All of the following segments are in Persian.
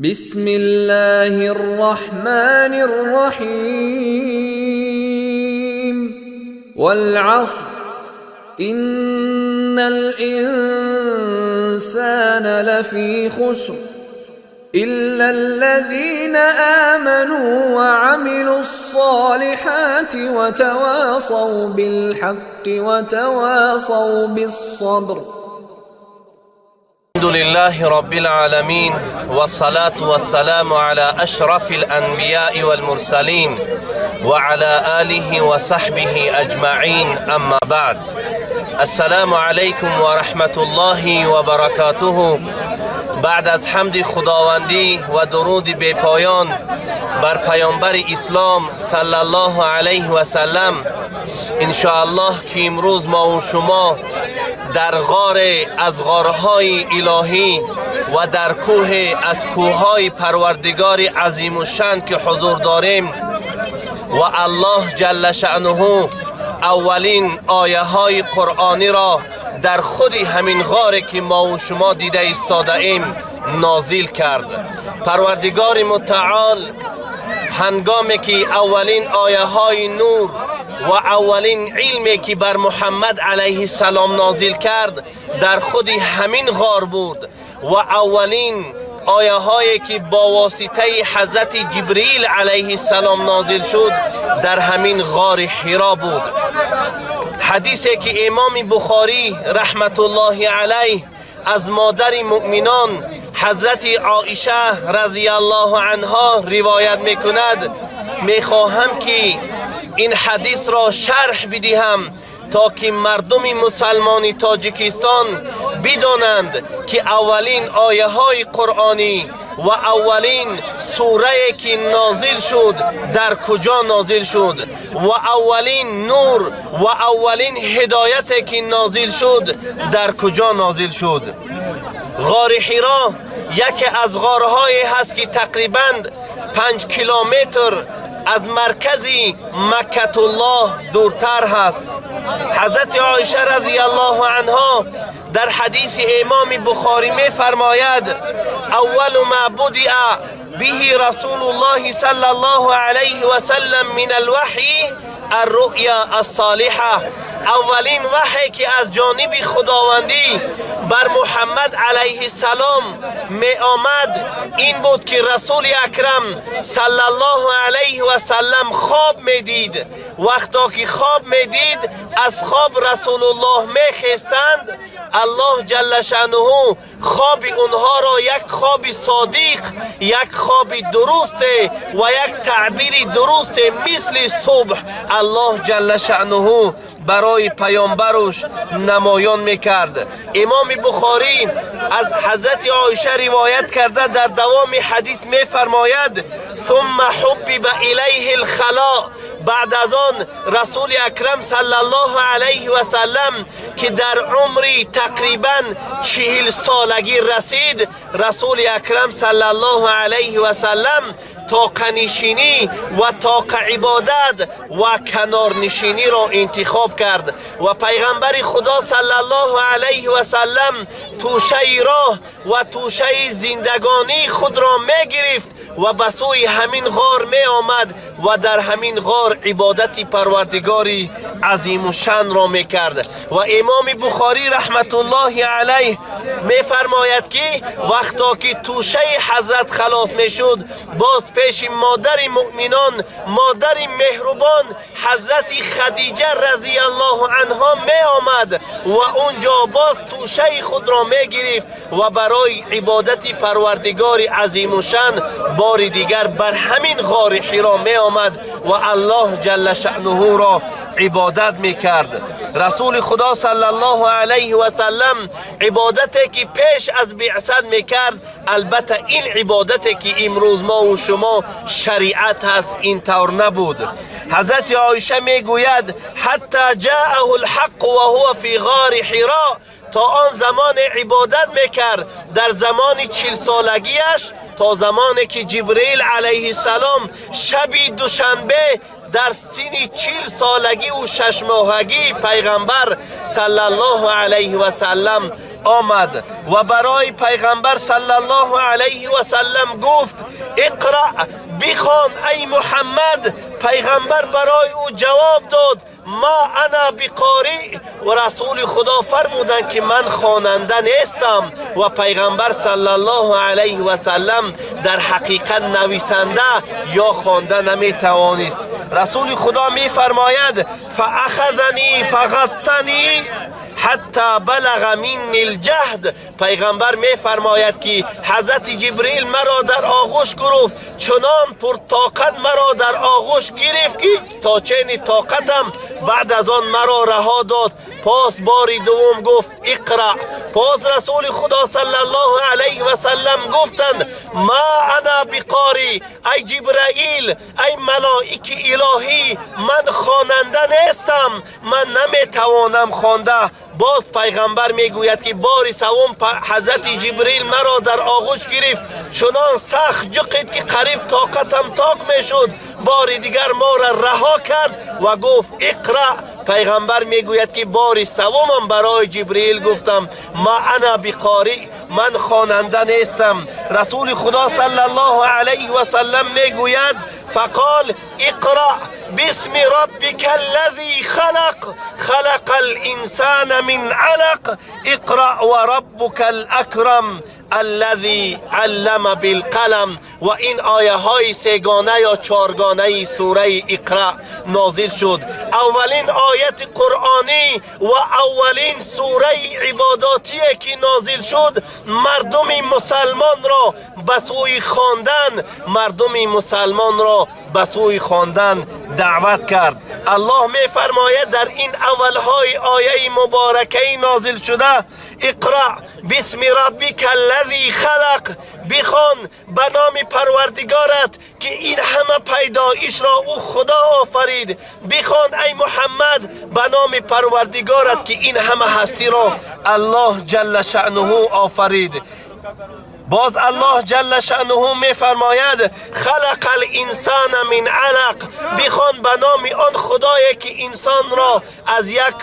بسم الله الرحمن الرحيم والعصر إن الإنسان لفي خسر إلا الذين آمنوا وعملوا الصالحات وتواصوا بالحق وتواصوا بالصبر. الحمد لله رب العالمين والصلاة والسلام على أشرف الأنبياء والمرسلين وعلى آله وصحبه أجمعين، أما بعد. السلام عليكم ورحمة الله وبركاته. بعد از حمد خداوندی و درود بی پایان بر پیامبر اسلام صلی الله علیه و سلم، انشاءالله که امروز ما و شما در غار از غارهای الهی و در کوه از کوههای پروردگار عظیم الشان که حضور داریم و الله جل شأنه اولین آیه های قرآنی را در خود همین غاری که ما و شما دیده ایستاده ایم نازل کرد. پروردگار متعال هنگامی که اولین آیه های نور و اولین علمی که بر محمد علیه السلام نازل کرد در خود همین غار بود و اولین آیه هایی که با واسطه حضرت جبرئیل علیه السلام نازل شد در همین غار حرا بود. حدیثی که امام بخاری رحمت الله علیه از مادر مؤمنان حضرت عایشه رضی الله عنها روایت میکند، میخواهم که این حدیث را شرح بدهم تا که مردم مسلمان تاجیکستان بدانند که اولین آیه های قرآنی و اولین سوره که نازل شد در کجا نازل شد و اولین نور و اولین هدایت که نازل شد در کجا نازل شد. غار حرا یکی از غارهایی هست که تقریباً 5 کیلومتر از مرکز مکه الله دورتر هست. حضرت عایشه رضی الله عنها در حدیث امام بخاری می فرماید: اول ما بدأ به رسول الله صلی الله علیه و سلم من الوحی الرؤیا الصالحه، اولین وحی که از جانب خداوندی بر محمد علیه السلام می آمد این بود که رسول اکرم صلی الله علیه و سلم خواب می دید. وقتا که خواب می دید از خواب رسول الله می خیستند، الله جل شأنه خواب اونها را یک خواب صادق، یک خواب درست و یک تعبیر درست مثل صبح الله جل شأنه برای پیامبرش نمایان میکرد. امام بخاری از حضرت عایشه روایت کرده در دوام حدیث میفرماید: ثم حبب الیه الخلا، بعد از آن رسول اکرم صلی الله علیه و سلم که در عمری تقریبا 40 سالگی رسید، رسول اکرم صلی الله علیه و سلم طاق نشینی و طاق عبادت و کنار نشینی را انتخاب کرد و پیغمبر خدا صلی الله علیه و سلم توشه راه و توشه زندگانی خود را می گرفت و به سوی همین غار می آمد و در همین غار عبادت پروردگاری عظیم الشان را می کرد. و امام بخاری رحمت الله علیه می فرماید که وقتا که توشه حضرت خلاص می شد باز پیش مادر مؤمنان، مادر مهربان حضرت خدیجه رضی الله عنها می آمد و اونجا باز توشه خود را می گرفت و برای عبادت پروردگار عظیم الشان بار دیگر بر همین غار حرا می آمد و الله جل شأنه را عبادت می کرد. رسول خدا صلی الله علیه و سلم عبادتی که پیش از بعثت می کرد، البته این عبادتی که امروز ما و شما شریعت هست این طور نبود. حضرت عایشه می گوید: حتی جاءه الحق و هو فی غار حرا، تا آن زمان عبادت میکرد در زمان 40 سالگیش تا زمانی که جبرئیل علیه السلام شب دوشنبه در سن 40 سالگی و 6 ماهگی پیغمبر صلی الله علیه و سلم آمد و برای پیغمبر صلی الله علیه و سلم گفت اقرأ، بخوان ای محمد. پیغمبر برای او جواب داد ما انا بقاری، و رسول خدا فرمودند که من خواننده نیستم. و پیغمبر صلی الله علیه و سلم در حقیقت نویسنده یا خوانده نمیتوانست. رسول خدا می فرماید فاخذنی فغطنی حتی بلغ منی الجهد. پیغمبر می فرماید که حضرت جبریل مرا در آغوش گرفت، چنان پرطاقت مرا در آغوش گرفت که تا چین طاقتم، بعد از آن مرا رها داد. پس باری دوم گفت اقرأ. پس رسول خدا صلی الله علیه و سلم گفتند ما انا بقاری، ای جبرائیل، ای ملائک الهی، من خواننده نیستم، من نمیتوانم خوانده. باز پیغمبر میگوید که باری سوم حضرت جبریل مرا در آغوش گرفت، چنان سخت جقید که قریب طاقتم تاق میشد. باری دیگر ما را رها کرد و گفت اقرأ. پیغمبر میگوید که باری سومم برای جبریل گفتم ما انا بقاری، من خواننده نیستم. رسول خدا صلی الله علیه و سلم میگوید فقال اقرأ باسم ربک الذی خلق، خلق الانسان من علق، اقرأ و ربک الاکرم الذي علم بالقلم. و این آیه های سگانه یا چارگانه سوره اقرأ نازل شد. اولین آیت قرآنی و اولین سوره عباداتی که نازل شد مردم مسلمان را به سوی خواندن، مردم مسلمان را به سوی خواندن دعوت کرد. الله می فرماید در این اولهای آیه مبارکه نازل شده اقرأ باسم ربک الذی خلق، بخوان به نام پروردگارت که این همه پیدایش را او خدا آفرید. بخوان ای محمد به نام پروردگارت که این همه هستی را الله جل شأنه آفرید. باز الله جل شأنه می فرماید خلق الانسان من علق، بخوان به نام آن خدایی که انسان را از یک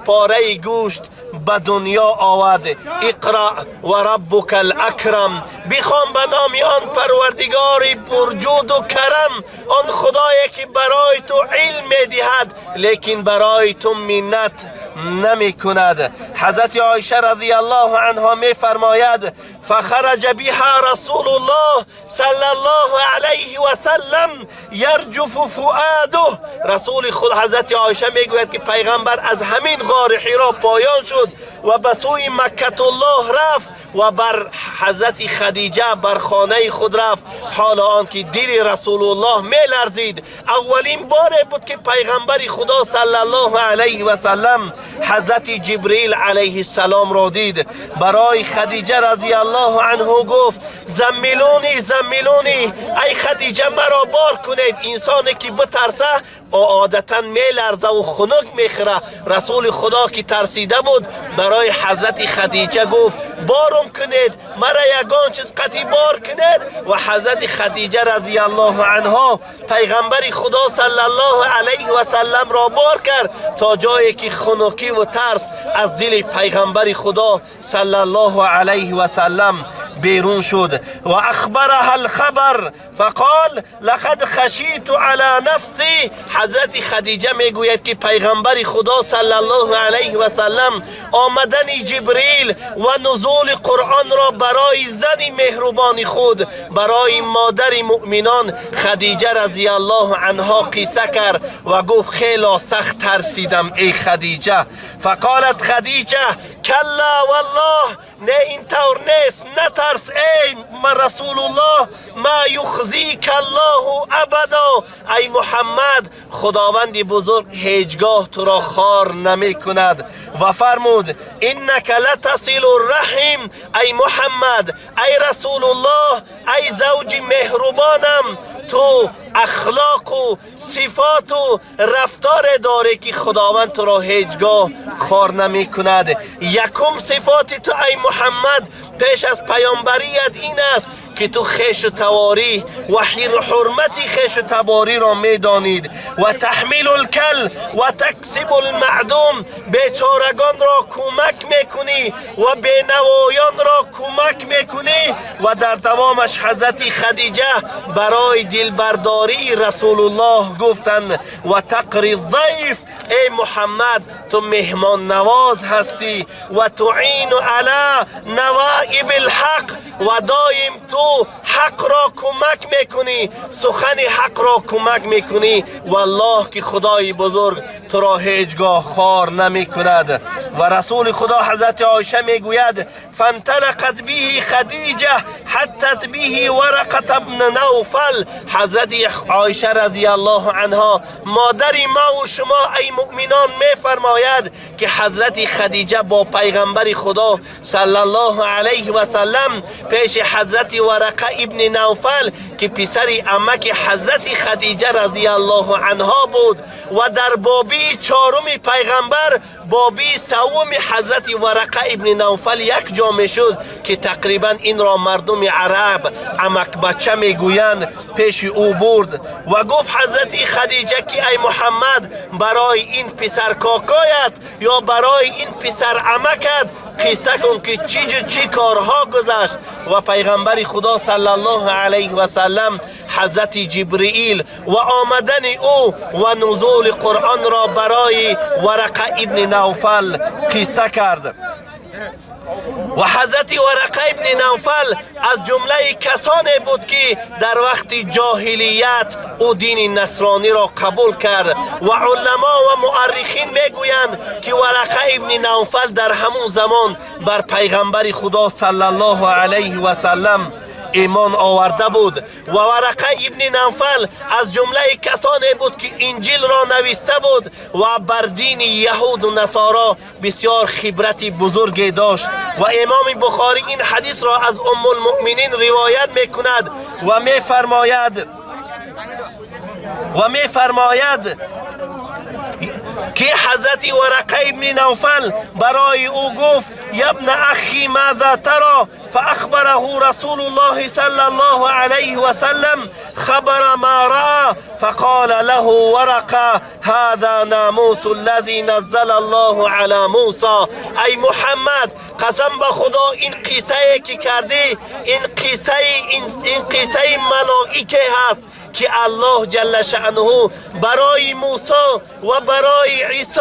پاره گوشت به دنیا آورد. اقرأ و ربک الاکرم، بخوان به نام آن پروردگار پرجود و کرم، آن خدایی که برای تو علم می دهد لیکن برای تو منت نمی کند. حضرت عایشه رضی الله عنها می فرماید فخرج بها رسول الله صلی الله علیه و سلم یرجف فؤاده. رسول خود حضرت عایشه می گوید که پیغمبر از همین غار حرا پایان شد و به سوی مکه الله رفت و بر حضرت خدیجه بر خانه خود رفت، حال آن که دل رسول الله می لرزید. اولین بار بود که پیغمبر خدا صلی الله علیه و سلم حضرت جبریل علیه السلام را دید. برای خدیجه رضی الله عنه گفت زمیلونی زمیلونی، ای خدیجه مرا بار کنید. انسانی که بترسه عادتا می لرزه و خنک میخوره. رسول خدا که ترسیده بود برای حضرت خدیجه گفت بارم کنید، مرا یگان چیز قطعی بار کنید. و حضرت خدیجه رضی الله عنها پیغمبر خدا صلی الله علیه و سلم را بار کرد تا جایی که خنکی و ترس از دل پیغمبر خدا صلی الله علیه و سلم بیرون شد. و اخبرها الخبر فقال لقد خشیت علی نفسی. حضرت خدیجه میگوید که پیغمبر خدا صلی الله علیه و سلم آمدن جبریل و نزول قرآن را برای زن مهربان خود، برای مادر مؤمنان خدیجه رضی الله عنها قصه کرد و گفت خیلی سخت ترسیدم ای خدیجه. فقالت خدیجه کلا والله، نه اینطور نیست، نترس ای رسول الله، ما یخزیک الله ابدا. ای محمد خداوند بزرگ هیچگاه تو را خار نمی کند. و فرمود انک لتصل الرحم، ای محمد، ای رسول الله، ای زوج مهربانم، تو اخلاق و صفات و رفتار داره که خداوند تو را هیچگاه خوار نمی کند. یکم صفات تو ای محمد پیش از پیامبریت این است که تو خیش و تواری و حرمت خیش و تواری را میدانید و تحمیل الکل و تکسب المعدوم، بیچارگان را کمک میکنی و بینوایان را کمک میکنی و در دوامش حضرت خدیجه برای دلبرداری رسول الله گفتند و تقری الضیف، ای محمد تو مهمان نواز هستی و تعین علی نوائب الحق و دایم تو حق را کمک میکنی، سخن حق را کمک میکنی. والله که خدای بزرگ تو را هیچگاه خوار نمی کند. و رسول خدا حضرت عایشه میگوید فانطلقت به خدیجه حتی به ورقه ابن نوفل. حضرت عایشه رضی الله عنها مادر ما و شما ای مؤمنان میفرماید که حضرت خدیجه با پیغمبر خدا صلی الله علیه و سلم پیش حضرت ورقه ابن نوفل که پسر عمک حضرت خدیجه رضی الله عنها بود و در بابی چهارم پیغمبر بابی سوم حضرت ورقه ابن نوفل یک جا میشد که تقریبا این را مردم عرب عمک بچه میگویند پیش او برد و گفت حضرت خدیجه که ای محمد برای این پسر کاکایت یا برای این پسر عمکت قصه کن که چی کارها گذشت. و پیغمبر خدا صلی الله علیه و سلم حضرت جبرئیل و آمدن او و نزول قرآن را برای ورقه ابن نوفل قصه کرد. و حضرت ورقه ابن نوفل از جمله کسانی بود که در وقت جاهلیت او دین نصرانی را قبول کرد و علما و مورخین میگویند که ورقه ابن نوفل در همون زمان بر پیغمبر خدا صلی الله علیه و سلم ایمان آورده بود و ورقه ابن نوفل از جمله کسانی بود که انجیل را نوشته بود و بر دین یهود و نصارا بسیار خبرت بزرگی داشت. و امام بخاری این حدیث را از ام المؤمنین روایت میکند و میفرماید که حضرت ورقه ابن نوفل برای او گفت یا ابن اخی ماذا ترى فاخبره رسول الله صلی الله علیه و سلم خبر ما رأى فقال له ورقه هذا ناموس الذي نزل الله على موسى. ای محمد قسم به خدا این قصه که کردی این قصه ملائکه هست که الله جل شأنه برای موسی و برای عیسی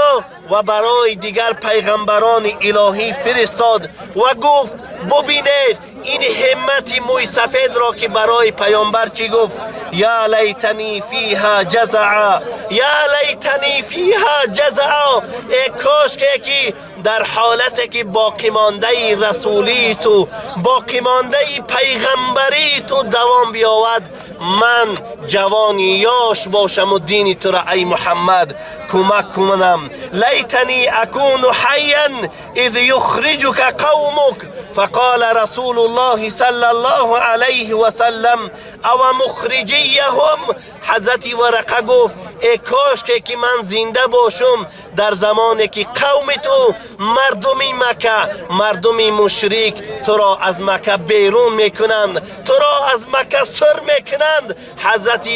و برای دیگر پیغمبران الهی فرستاد و گفت ببینید این همت موی سفید را که برای پیامبر چی گفت یا لیتنی فیها جزعا یا لیتنی فیها جزعا، ای کاش که در حالت که باقی مانده رسولی تو باقی مانده پیغمبری تو دوام بیاود من جوانی یاش باشم و دین تو را ای محمد کمک کنم. لیتنی اکون حیا اذ یخرجک قومک فقال رسول الله صلی الله علیه و سلم او مخرجیهم. حضرت ورقه گفت ای کاش که من زنده باشم در زمانی که قوم تو مردمی مکه مردمی مشرک تو را از مکه بیرون میکنند تو را از مکه سر میکنند. حضرت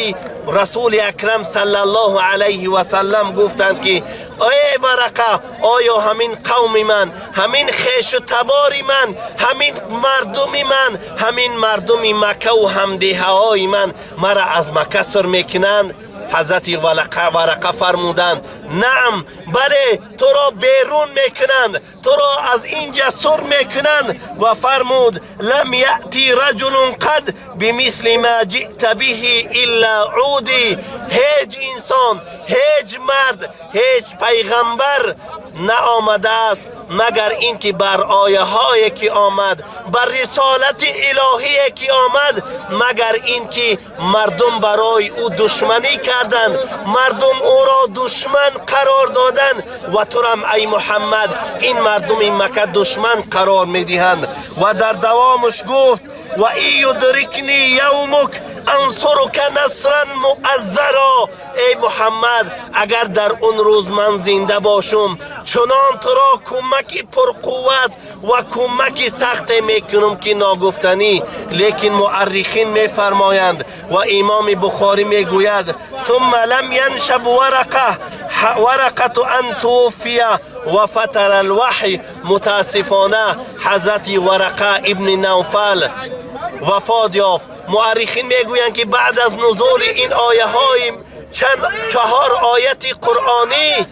رسول اکرم صلی الله علیه و سلم گفتند که ای ورقه آیا همین قوم من همین خیش و تباری من همین مردمی من همین مردمی مکه و همدیه های من مرا از مکه سر میکنند؟ حضرت ورقه فرمودند نعم بله تو را بیرون میکنند تو را از اینجا سر میکنند. و فرمود لم یأتی رجل قد بمثل ما جئت به الا عودی، هیچ انسان هیچ مرد هیچ پیغمبر نآمده است مگر اینکه بر آیه هایی که آمد بر رسالت الهی که آمد مگر اینکه مردم برای او دشمنی کرد کردند، مردم او را دشمن قرار دادند و تو را ای محمد این مردم مکه دشمن قرار میدهند. و در دوامش گفت و ای یدرکنی یومک انصرک نصرا مؤزرا، ای محمد اگر در اون روز من زنده باشم چنان تو را کمک پرقوت و کمک سخت میکنم که ناگفتنی. لیکن مؤرخین میفرمایند و امام بخاری میگوید ثم لم ینشب ورقه ان توفی و فتر الوحی، متاسفانه حضرت ورقه ابن نوفل وفات یافت. مؤرخین میگویند که بعد از نزول این آیه های چهار آیت قرآنی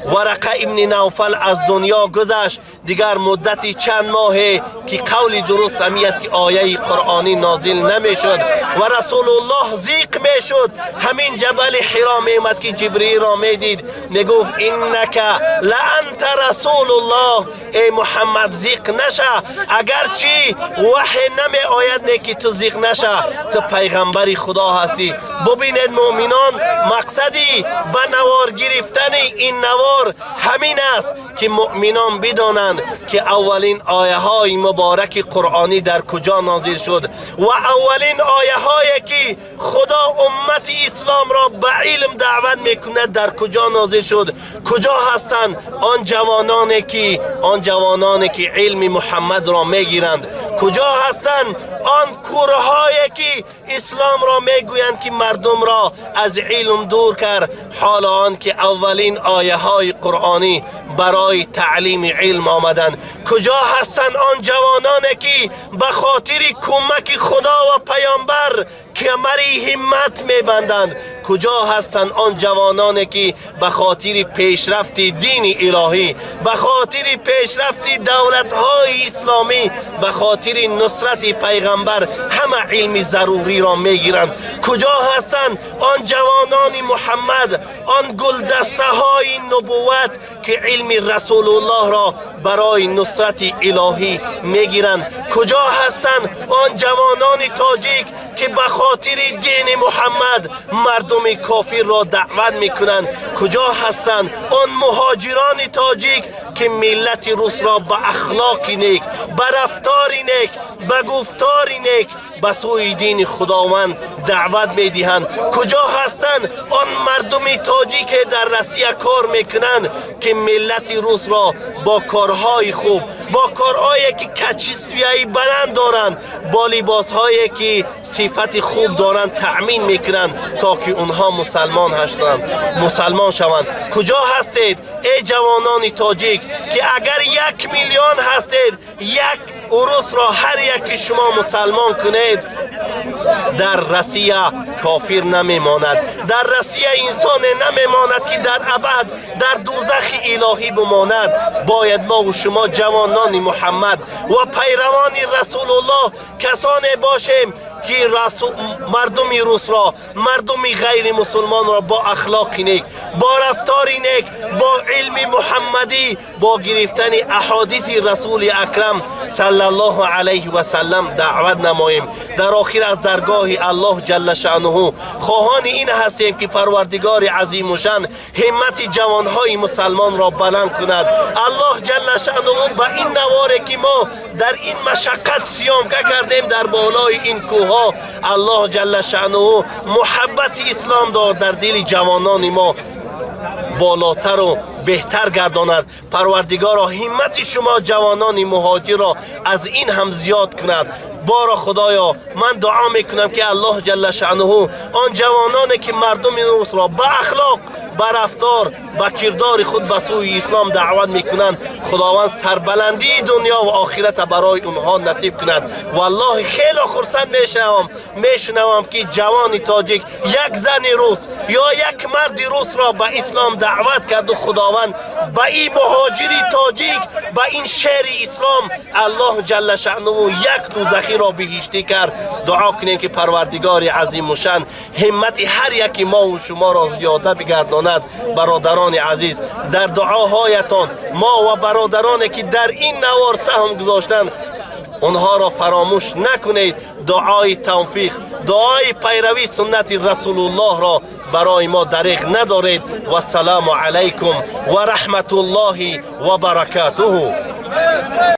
ورقه ابن نوفل از دنیا گذشت. دیگر مدتی چند ماهه که قول درست همی است که آیه قرآنی نازل نمیشد و رسول الله ضیق میشد. همین جبل حرا میامد که جبرئیل را میدید میگفت انک لانت رسول الله، ای محمد ضیق نشه، اگرچه وحی نمی آید که تو ضیق نشه، تو پیغمبری خدا هستی. ببینید مؤمنان، مقصدی به نوار گرفتن این نوار همین است که مؤمنان بدانند که اولین آیه های مبارک قرآنی در کجا نازل شد و اولین آیه هایی که خدا امت اسلام را به علم دعوت میکند در کجا نازل شد. کجا هستند آن جوانانی که علم محمد را میگیرند؟ کجا هستند آن کورهایی که اسلام را میگویند که مردم را از علم دور کرد؟ حال آن که اولین آیه های قرآنی برای تعلیم علم آمدند. کجا هستند آن جوانانی که به خاطر کمک خدا و پیامبر کمری همت میبندند؟ کجا هستند آن جوانانی که به خاطر پیشرفت دین الهی، به خاطر پیشرفت دولت‌های اسلامی، به خاطر نصرت پیغمبر همه علم ضروری را میگیرند؟ کجا هستند آن جوانان محمد، آن گلدسته های نبوت که علم رسول الله را برای نصرت الهی میگیرند؟ کجا هستند آن جوانان تاجیک که به خاطر دین محمد مردم کافر را دعوت میکنند؟ کجا هستند آن مهاجران تاجیک که ملت روس را به اخلاق نیک، به رفتار نیک، به گفتار نیک به سوی دین خداوند دعوت میدهند؟ کجا هستند آن مردم تاجیک که در روسیه کار میکنند که ملت روس را با کارهای خوب، با کارهایی که کچیسویی بلند دارند، با لباسهایی که صفت خوب دارند تأمین میکنند تا که اونها مسلمان شوند؟ کجا هستید ای جوانان تاجیک که اگر 1 میلیون هستید، یک عروس را هر یک شما مسلمان کنید، در روسیه کافر نمیماند، در روسیه انسان نمیماند که در ابد در دوزخ الهی بماند. باید ما و شما جوانان محمد و پیروان رسول الله کسانی باشیم که مردم روس را، مردم غیر مسلمان را با اخلاق نیک، با رفتار نیک، با علم محمدی، با گرفتن احادیث رسول اکرم صلی الله علیه و سلم دعوت نماییم. در آخر از درگاه الله جل شأنه خواهان این هستیم که پروردگار عظیم و شان همت جوانهای مسلمان را بلند کند. الله جل شأنه با این نواری که ما در این مشقت سیام کردیم در بالای این کوه، الله جل شأنه محبت اسلام داد در دل جوانان ما بالاتر و بهتر گرداند. پروردگار همت شما جوانان مهاجر را از این هم زیاد کند. بارا خدایا من دعا میکنم که الله جل شأنه آن جوانانی که مردم روس را به اخلاق، به رفتار، به کردار خود به سوی اسلام دعوت میکنند، خداوند سربلندی دنیا و آخرت برای اونها نصیب کند. والله خیلی خرسند میشنوم که جوان تاجیک یک زن روس یا یک مرد روس را به اسلام دعوت کرد و خداوند به این مهاجری تاجیک، به این شهر اسلام الله جل شأنه یک دوزخی را بهشتی کرد. دعا کنیم که پروردگار عظیم و شان همت هر یک ما و شما را زیاده بگرداند. برادران عزیز، در دعاهایتان ما و برادرانی که در این نوار سهم گذاشتند اونها را فراموش نکنید. دعای توفیق، دعای پیروی سنت رسول الله را برای ما دریغ ندارید. و السلام علیکم و رحمت الله و برکاته.